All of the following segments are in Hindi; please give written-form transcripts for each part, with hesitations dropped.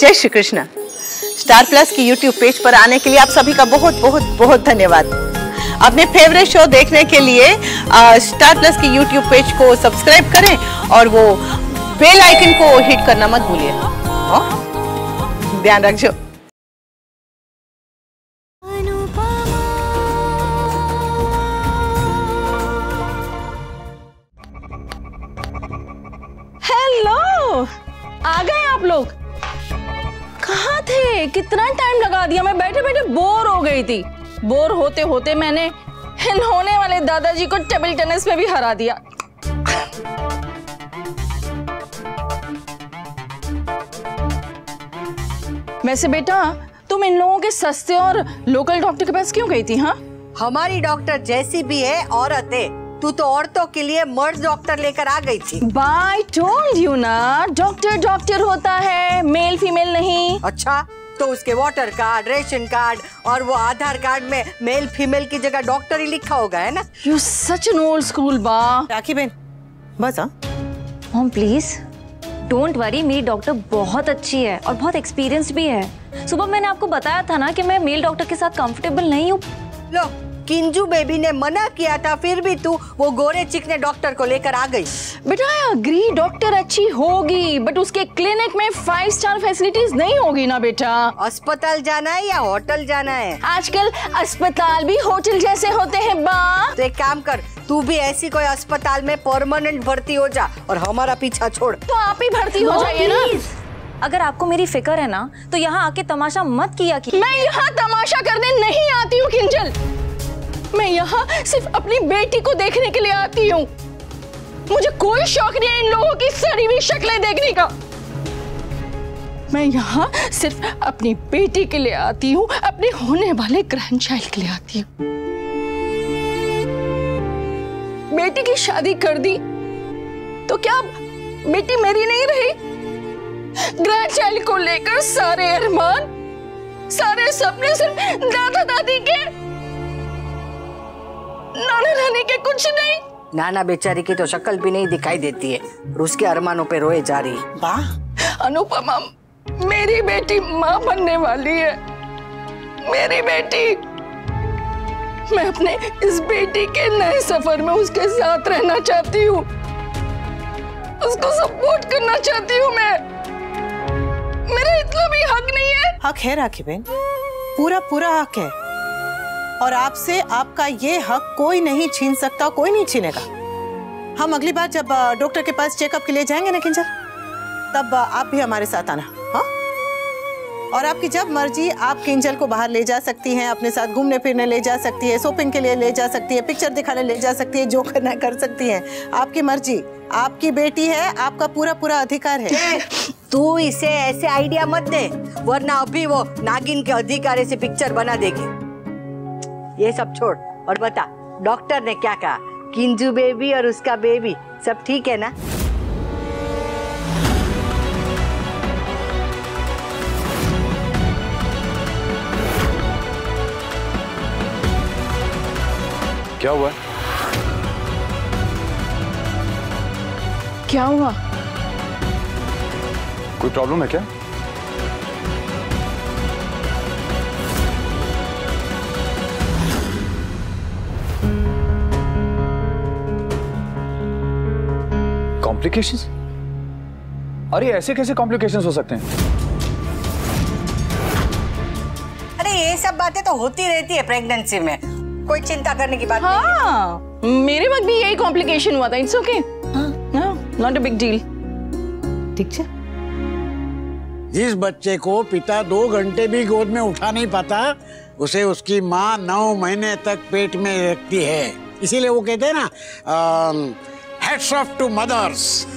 जय श्री कृष्ण। स्टार प्लस की यूट्यूब पेज पर आने के लिए आप सभी का बहुत बहुत बहुत धन्यवाद। अपने फेवरेट शो देखने के लिए स्टार प्लस की यूट्यूब पेज को सब्सक्राइब करें और वो बेल आइकन को हिट करना मत भूलिए। ध्यान रखिए। हेलो, आ गए आप लोग। कहाँ थे? कितना टाइम लगा दिया, मैं बैठे बैठे बोर हो गई थी। बोर होते होते मैंने इन होने वाले दादाजी को टेबल टेनिस में भी हरा दिया। वैसे बेटा, तुम इन लोगों के सस्ते और लोकल डॉक्टर के पास क्यों गई थी? हाँ, हमारी डॉक्टर जैसी भी है औरत है, तू तो औरतों के लिए मर्द डॉक्टर लेकर आ गई थी। बाय टोल्ड यू ना, डॉक्टर डॉक्टर होता है, मेल फीमेल नहीं। अच्छा, तो उसके वोटर कार्ड, रेशन कार्ड और वो आधार कार्ड में मेल फीमेल की जगह डॉक्टर ही लिखा होगा, है ना? You such an old school बा। राखी बहन बस। मॉम प्लीज डोंट वरी, मेरी डॉक्टर बहुत अच्छी है और बहुत एक्सपीरियंस्ड भी है। सुबह मैंने आपको बताया था ना कि मैं मेल डॉक्टर के साथ कंफर्टेबल नहीं हूँ। लो, किंजू बेबी ने मना किया था, फिर भी तू वो गोरे चिकने डॉक्टर को लेकर आ गई। बेटा आई एग्री, डॉक्टर अच्छी होगी, बट उसके क्लिनिक में 5 स्टार फैसिलिटीज नहीं होगी ना बेटा। अस्पताल जाना है या होटल जाना है? आजकल अस्पताल भी होटल जैसे होते हैं बा। तो एक काम कर, तू भी ऐसी कोई अस्पताल में परमानेंट भर्ती हो जा और हमारा पीछा छोड़। तो आप ही भर्ती हो जाइए ना। अगर आपको मेरी फिक्र है ना, तो यहाँ आके तमाशा मत किया कि मैं यहाँ तमाशा करने नहीं आती हूँ किंजल, मैं यहाँ सिर्फ अपनी बेटी को देखने के लिए आती हूँ। मुझे कोई शौक नहीं है इन लोगों की सड़ी हुई शक्लें देखने का। मैं यहाँ सिर्फ अपनी बेटी के लिए आती हूँ, अपने होने वाले ग्रैंडचाइल्ड के लिए आती हूँ। बेटी की शादी कर दी तो क्या बेटी मेरी नहीं रही? ग्रैंडचाइल्ड को लेकर सारे अरमान, सारे सपने सिर्फ दादा दादी के, नाना नानी के कुछ नहीं। नाना बेचारी की तो शक्ल भी नहीं दिखाई देती है और उसके अरमानों पे रोए जा रही है। वाह अनुपमा, मेरी बेटी माँ बनने वाली है। मेरी बेटी, मैं अपने इस बेटी के नए सफर में उसके साथ रहना चाहती हूँ, उसको सपोर्ट करना चाहती हूँ। मैं, मेरा इतना भी हक नहीं है? हक है राखी बहन, पूरा पूरा हक है और आपसे आपका ये हक कोई नहीं छीन सकता, कोई नहीं छीनेगा। हम अगली बार जब डॉक्टर के पास चेकअप के लिए जाएंगे ना किंजल, तब आप भी हमारे साथ आना। हाँ, और आपकी जब मर्जी आप किंजल को बाहर ले जा सकती हैं, अपने साथ घूमने फिरने ले जा सकती है, शॉपिंग के लिए ले जा सकती है, पिक्चर दिखाने ले जा सकती है, जो करना कर सकती हैं। आपकी मर्जी, आपकी बेटी है, आपका पूरा पूरा अधिकार है। तू इसे ऐसे आइडिया मत दे, वरना अभी वो नागिन के अधिकारी से पिक्चर बना देगी। ये सब छोड़ और बता, डॉक्टर ने क्या कहा? किंजू बेबी और उसका बेबी सब ठीक है ना? क्या हुआ? क्या हुआ? कोई प्रॉब्लम है क्या? कॉम्प्लिकेशंस? अरे ऐसे कैसे कॉम्प्लिकेशंस हो सकते हैं? अरे ये सब बातें तो होती रहती है प्रेगनेंसी में, कोई चिंता करने की बात नहीं है। हाँ, मेरे वक्त भी यही कॉम्प्लिकेशन हुआ था। It's okay, not a big deal. ठीक है। जिस बच्चे को पिता 2 घंटे भी गोद में उठा नहीं पाता, उसे उसकी माँ 9 महीने तक पेट में रखती है। इसीलिए वो कहते हैं ना, hats off to mothers.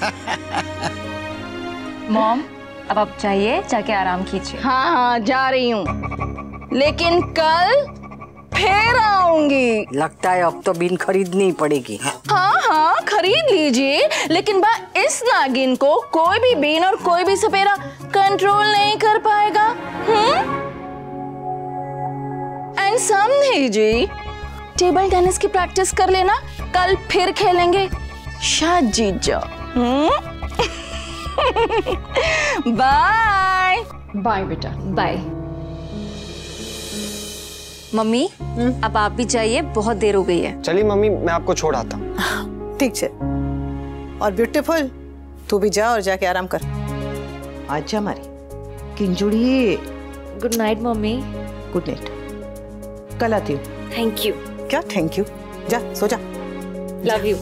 Mom, अब आप जाइए, जाके आराम कीजिए। हाँ हाँ, जा रही हूँ, लेकिन कल फिर आऊंगी। लगता है अब तो बीन खरीदनी पड़ेगी। हाँ हाँ, खरीद लीजिए, लेकिन बा इस नागिन को कोई भी बीन और कोई भी सपेरा कंट्रोल नहीं कर पाएगा। एंड समझी जी, टेबल टेनिस की प्रैक्टिस कर लेना, कल फिर खेलेंगे, शायद जीत जाओ। बाय। बाय बेटा। बाय। मम्मी अब आप भी जाइए, बहुत देर हो गई है। चलिए मम्मी, मैं आपको छोड़ आता हूँ। ठीक है। और ब्यूटीफुल, तू भी जा और जाके आराम कर। आज जा हमारी किंजुड़ी। Good night mummy. Good night. कल आती हूँ। Thank you. क्या थैंक यू? जा सो जा। Love you.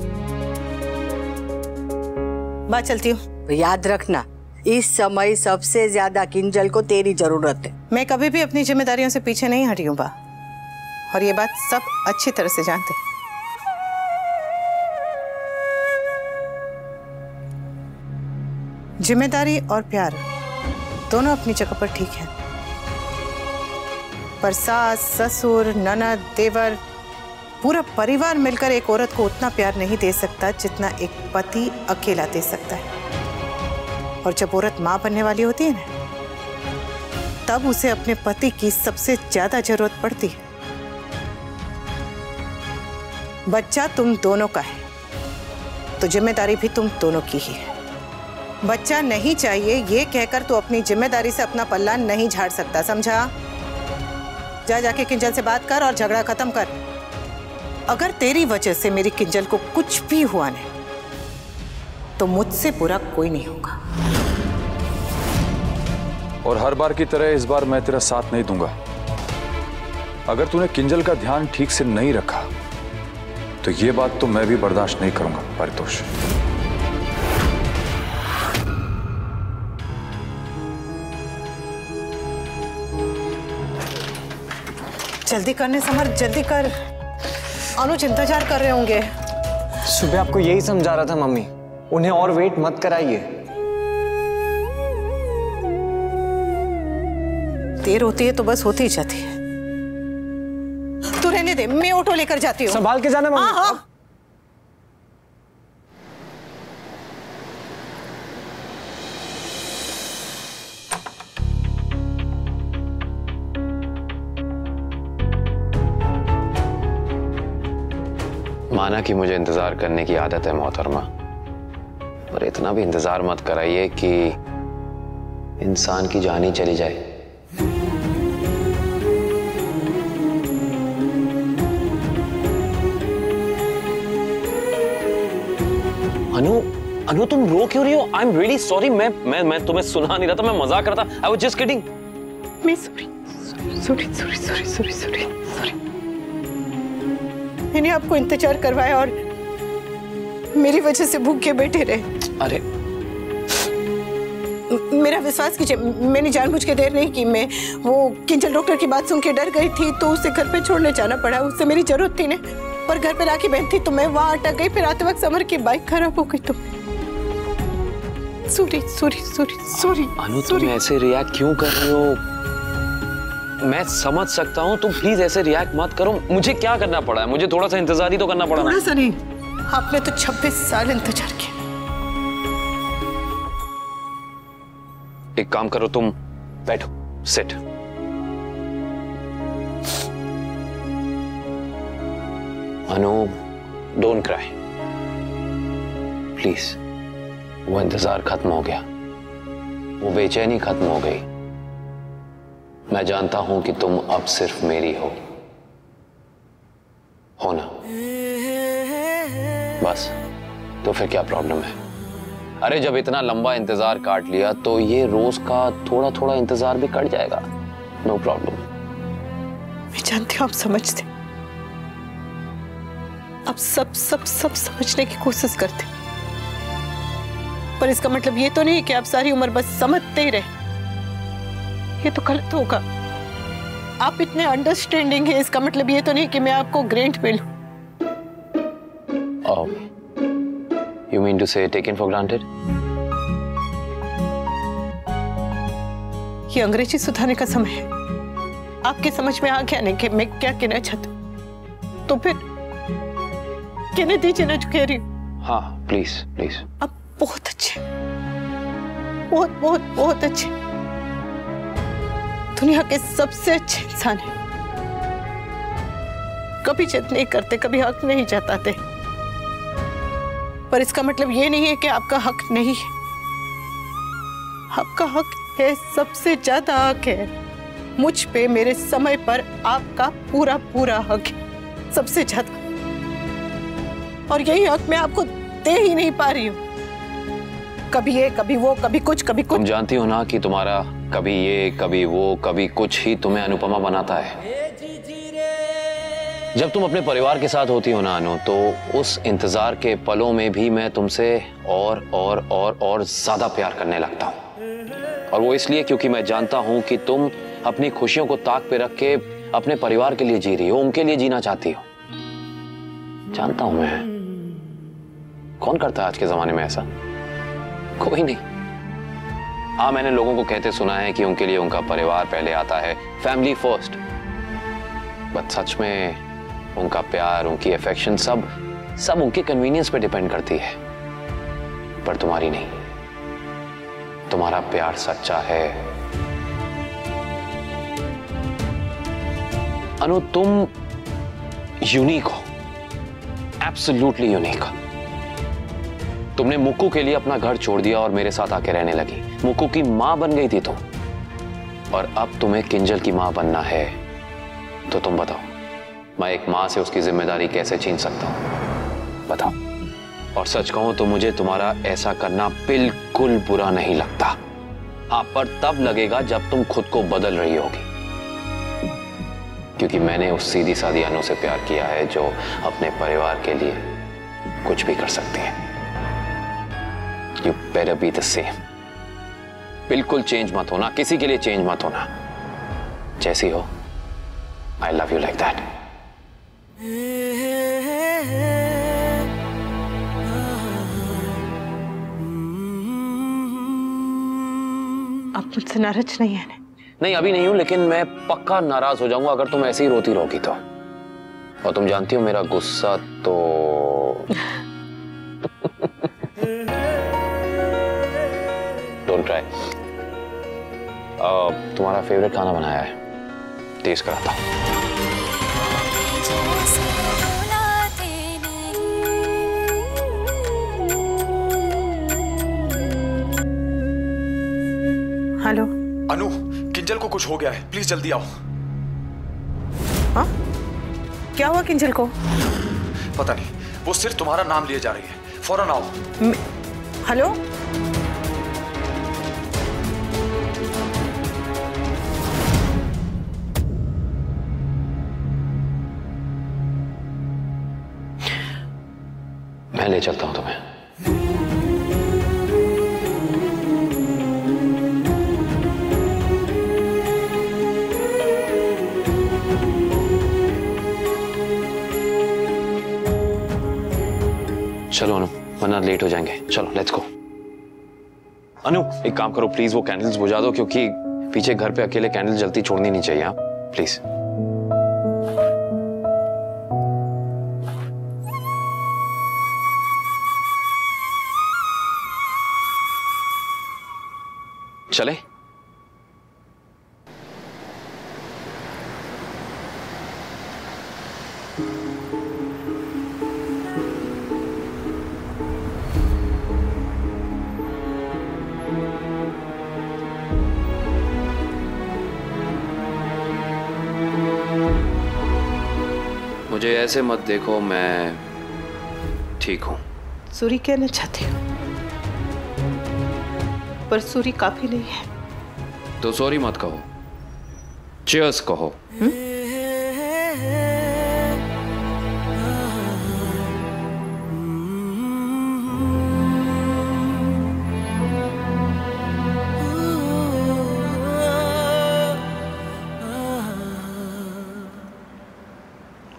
बात चलती हूँ। याद रखना, इस समय सबसे ज्यादा किंजल को तेरी जरूरत है। मैं कभी भी अपनी जिम्मेदारियों से पीछे नहीं हटी हूँ बा, और ये बात सब अच्छी तरह से जानते हैं। जिम्मेदारी और प्यार दोनों अपनी जगह पर ठीक है, पर सास, ससुर, ननद, देवर, पूरा परिवार मिलकर एक औरत को उतना प्यार नहीं दे सकता जितना एक पति अकेला दे सकता है। और जब औरत माँ बनने वाली होती है ना, तब उसे अपने पति की सबसे ज्यादा जरूरत पड़ती है। बच्चा तुम दोनों का है, तो जिम्मेदारी भी तुम दोनों की ही है। बच्चा नहीं चाहिए ये कहकर तो अपनी जिम्मेदारी से अपना पल्ला नहीं झाड़ सकता, समझा? जा जाके किंजल से बात कर और झगड़ा खत्म कर। अगर तेरी वजह से मेरी किंजल को कुछ भी हुआ नहीं, तो मुझसे बुरा कोई नहीं होगा। और हर बार की तरह इस बार मैं तेरा साथ नहीं दूंगा। अगर तूने किंजल का ध्यान ठीक से नहीं रखा, तो ये बात तो मैं भी बर्दाश्त नहीं करूंगा परितोष। जल्दी करने समर, जल्दी कर। अनुज इंतजार कर रहे होंगे। सुबह आपको यही समझा रहा था मम्मी, उन्हें और वेट मत कराइए। देर होती है तो बस होती ही जाती है। तू रहने दे, मैं ऑटो लेकर जाती हूँ। संभाल के जाना मम्मी। हाँ हाँ। माना कि मुझे इंतजार करने की आदत है मोहतरमा, पर इतना भी इंतजार मत कराइए कि इंसान की जान ही चली जाए। अनु तुम रो क्यों रही हो? I am really sorry. मैं तुम्हें सुना नहीं रहा था, मैं मजाक कर रहा था। I was just kidding. मैं सॉरी। मैंने आपको इंतजार करवाया और मेरी वजह से भूखे बैठे रहे। अरे मेरा विश्वास कीजिए, मैंने जानबूझ के देर नहीं की। मैं वो किंजल डॉक्टर की बात सुन के डर गई थी, तो उसे घर पे छोड़ने जाना पड़ा। उससे मेरी जरूरत थी ना, पर घर पे राखी बहन थी तो मैं वहां अटक गई। फिर आते वक्त समर की बाइक खराब हो गई। तो सॉरी। अनु तुम ऐसे रिएक्ट क्यों कर रही हो? मैं समझ सकता हूँ, तुम प्लीज ऐसे रिएक्ट मत करो। मुझे क्या करना पड़ा है? मुझे थोड़ा सा इंतजार ही तो करना पड़ा ना। थोड़ा सा नहीं, आपने तो 26 साल इंतजार किया। एक काम करो, तुम बैठो, sit. Anu don't cry please. वो इंतजार खत्म हो गया, वो बेचैनी खत्म हो गई। मैं जानता हूं कि तुम अब सिर्फ मेरी हो ना? बस, तो फिर क्या प्रॉब्लम है? अरे जब इतना लंबा इंतजार काट लिया तो ये रोज का थोड़ा थोड़ा इंतजार भी कट जाएगा। No problem. मैं जानती हूँ आप समझते, आप सब समझने की कोशिश करते, पर इसका मतलब ये तो नहीं कि आप सारी उम्र बस समझते ही रहे। ये तो गलत होगा। आप इतने अंडरस्टैंडिंग हैं, इसका मतलब ये तो नहीं कि मैं आपको ग्रेंट मिलूं। Oh, you mean to say taken for granted? ये अंग्रेजी सुधारने का समय है। आपके समझ में आ गया नहीं कि मैं क्या कहना चाहती हूँ, तो फिर कहने दीजिए ना जो कह रही हूँ। हाँ प्लीज प्लीज। आप बहुत अच्छे, बहुत अच्छे, दुनिया के सबसे अच्छे इंसान हैं। कभी जिद नहीं करते, कभी हक नहीं जताते, पर इसका मतलब ये नहीं है कि आपका हक नहीं है। आपका हक है, सबसे ज्यादा हक है। मुझ पे मेरे समय पर आपका पूरा पूरा हक है, सबसे ज्यादा। और यही हक मैं आपको दे ही नहीं पा रही हूँ। कभी ये, कभी वो, कभी कुछ, कभी कुछ। तुम जानती हो ना कि तुम्हारा कभी ये, कभी वो, कभी कुछ ही तुम्हें अनुपमा बनाता है। जब तुम अपने परिवार के साथ होती हो ना अनु, तो उस इंतजार के पलों में भी मैं तुमसे और ज्यादा प्यार करने लगता हूं। और वो इसलिए क्योंकि मैं जानता हूं कि तुम अपनी खुशियों को ताक पे रख के अपने परिवार के लिए जी रही हो, उनके लिए जीना चाहती हो। जानता हूं मैं। कौन करता है आज के जमाने में ऐसा? कोई नहीं। हाँ, मैंने लोगों को कहते सुना है कि उनके लिए उनका परिवार पहले आता है, फैमिली फर्स्ट। बट सच में उनका प्यार, उनकी अफेक्शन सब उनके कन्वीनियंस पे डिपेंड करती है। पर तुम्हारी नहीं। तुम्हारा प्यार सच्चा है। अनु, तुम यूनिक हो, एब्सोल्युटली यूनिक। तुमने मुक्कू के लिए अपना घर छोड़ दिया और मेरे साथ आके रहने लगी। मुक्कू की मां बन गई थी तुम, और अब तुम्हें किंजल की मां बनना है। तो तुम बताओ, मैं एक मां से उसकी जिम्मेदारी कैसे छीन सकता हूं? बताओ। और सच कहूं तो मुझे तुम्हारा ऐसा करना बिल्कुल बुरा नहीं लगता। हाँ, पर तब लगेगा जब तुम खुद को बदल रही होगी। क्योंकि मैंने उस सीधी सादी अनु से प्यार किया है जो अपने परिवार के लिए कुछ भी कर सकती है। You better be the same. बिल्कुल चेंज मत होना, किसी के लिए चेंज मत होना। जैसी हो, I love you like that. आप मुझसे नाराज नहीं है? नहीं, अभी नहीं हूं, लेकिन मैं पक्का नाराज हो जाऊंगा अगर तुम ऐसे ही रोती रहोगी तो। और तुम जानती हो मेरा गुस्सा तो डोंट ट्राई। तुम्हारा फेवरेट खाना बनाया है, टेस्ट कराता हूं। हेलो अनु, किंजल को कुछ हो गया है, प्लीज जल्दी आओ। हाँ? क्या हुआ किंजल को? पता नहीं, वो सिर्फ तुम्हारा नाम लिए जा रही है। फौरन आओ। हेलो? मैं ले चलता हूं तुम्हें। चलो अनु, वरना लेट हो जाएंगे। चलो लेट्स गो। अनु, एक काम करो प्लीज, वो कैंडल्स बुझा दो, क्योंकि पीछे घर पे अकेले कैंडल जलती छोड़नी नहीं चाहिए। हाँ प्लीज। चले? मुझे ऐसे मत देखो, मैं ठीक हूं। सूरी कहना चाहती हूँ, पर सूरी काफी नहीं है। तो सॉरी मत कहो, चीयर्स कहो।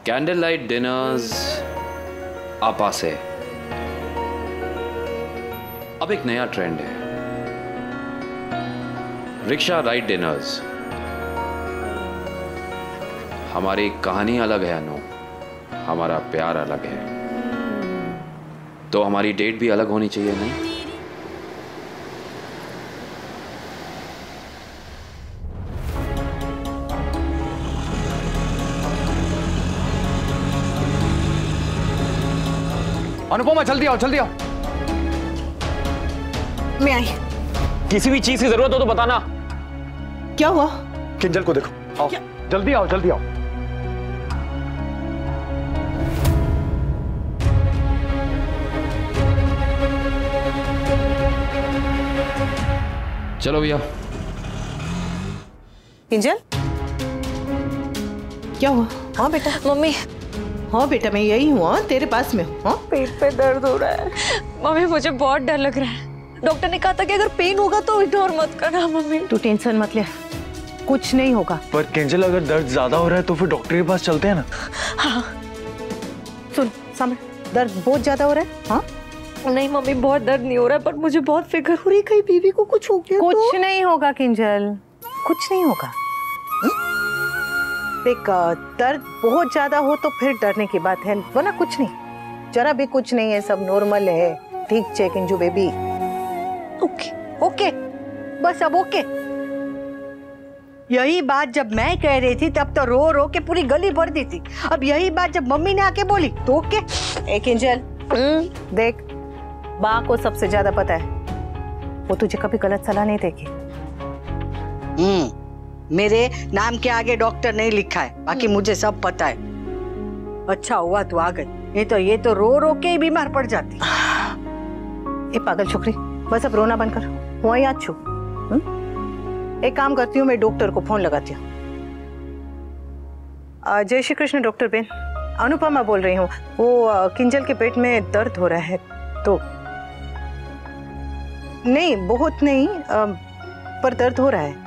कैंडल लाइट डिनर्स आपा से अब एक नया ट्रेंड है। Rickshaw ride dinners. हमारी कहानी अलग है अनु, हमारा प्यार अलग है, तो हमारी डेट भी अलग होनी चाहिए नहीं? अनुपमा जल्दी आओ, जल्दी आओ। मैं आई। किसी भी चीज की जरूरत हो तो बताना। क्या हुआ? किंजल को देखो, आओ जल्दी आओ, जल्दी आओ। चलो भैया। किंजल, क्या हुआ? हाँ बेटा। मम्मी, हाँ बेटा, मैं यही हूँ, हाँ तेरे पास में हूँ। हाँ पेट पे दर्द हो रहा है मम्मी, मुझे बहुत डर लग रहा है। डॉक्टर ने कहा था कि अगर पेन होगा तो इग्नोर मत करना। मम्मी तू टेंशन मत ले, कुछ नहीं होगा। पर किंजल, अगर दर्द ज्यादा हो रहा है तो फिर डॉक्टर के पास चलते हैं ना। हाँ। सुन सामने, दर्द बहुत ज्यादा हो रहा है? हाँ नहीं मम्मी, बहुत दर्द नहीं हो रहा है, पर मुझे बहुत फिक्र हो रही है कहीं बीवी को कुछ हो गया। कुछ नहीं होगा किंजल, कुछ नहीं होगा। देख, दर्द बहुत ज्यादा हो तो फिर डरने की बात है, वरना कुछ नहीं, जरा भी कुछ नहीं है, सब नॉर्मल है। ठीक है किंजू बेबी। ओके ओके, बस अब ओके। यही बात जब मैं कह रही थी तब तो रो रो के पूरी गली भर दी थी। अब यही बात जब मम्मी ने आके बोली तो ओके। ए किंजल, देख, माँ को सबसे ज्यादा पता है, वो तुझे कभी गलत सलाह नहीं देगी। मेरे नाम के आगे डॉक्टर नहीं लिखा है, बाकी मुझे सब पता है। अच्छा हुआ तू आ गई, ये तो रो रो के ही बीमार पड़ जाती। ए पागल छोकरी, बस अब रोना बंद कर, हुआ याद छू। एक काम करती हूँ, मैं डॉक्टर को फोन लगाती हूँ। जय श्री कृष्ण डॉक्टर बेन, अनुपमा बोल रही हूँ। वो किंजल के पेट में दर्द हो रहा है तो नहीं, बहुत नहीं, पर दर्द हो रहा है।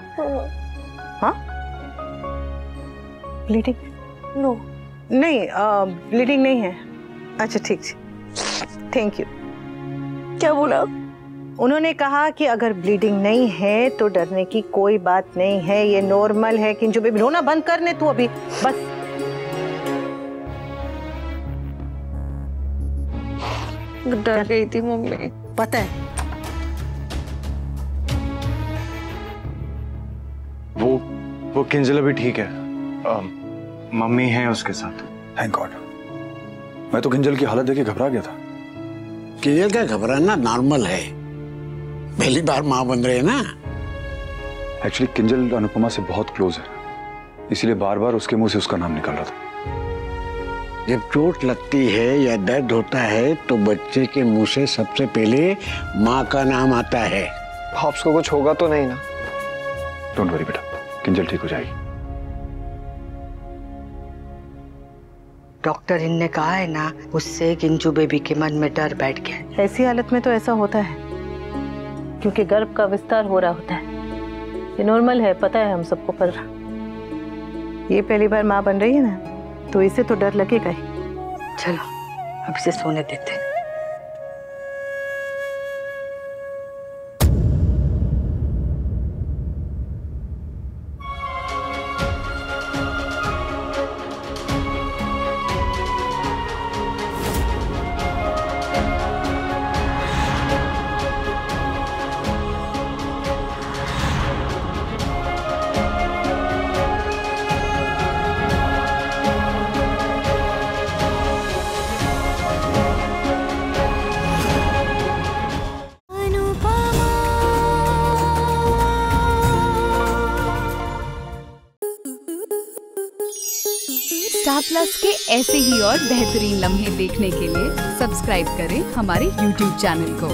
हाँ, ब्लीडिंग? नो नहीं, ब्लीडिंग नहीं है। अच्छा ठीक है, थैंक यू। क्या बोला? उन्होंने कहा कि अगर ब्लीडिंग नहीं है तो डरने की कोई बात नहीं है, ये नॉर्मल है। किंजू बेबी, रोना बंद करने तू अभी, बस। डर गई थी मम्मी, पता है। वो किंजल अभी ठीक है, मम्मी है उसके साथ। Thank God. मैं तो किंजल की हालत देख के घबरा गया था। किंजल का घबराना नॉर्मल है, पहली बार माँ बन रहे हैं ना। एक्चुअली किंजल अनुपमा से बहुत क्लोज है, इसीलिए बार बार उसके मुंह से उसका नाम निकल रहा था। जब चोट लगती है या दर्द होता है तो बच्चे के मुंह से सबसे पहले माँ का नाम आता है। भाप्स को कुछ होगा तो नहीं ना? डोंट वरी बेटा, किंजल ठीक हो जाएगी। डॉक्टर इनने कहा है ना, उससे किंजू बेबी के मन में डर बैठ गया है। ऐसी हालत में तो ऐसा होता है, क्योंकि गर्भ का विस्तार हो रहा होता है। ये नॉर्मल है, पता है हम सबको, पर ये पहली बार माँ बन रही है ना, तो इसे तो डर लगेगा ही। चलो अब इसे सोने देते हैं। स्टार प्लस के ऐसे ही और बेहतरीन लम्हे देखने के लिए सब्सक्राइब करें हमारे YouTube चैनल को।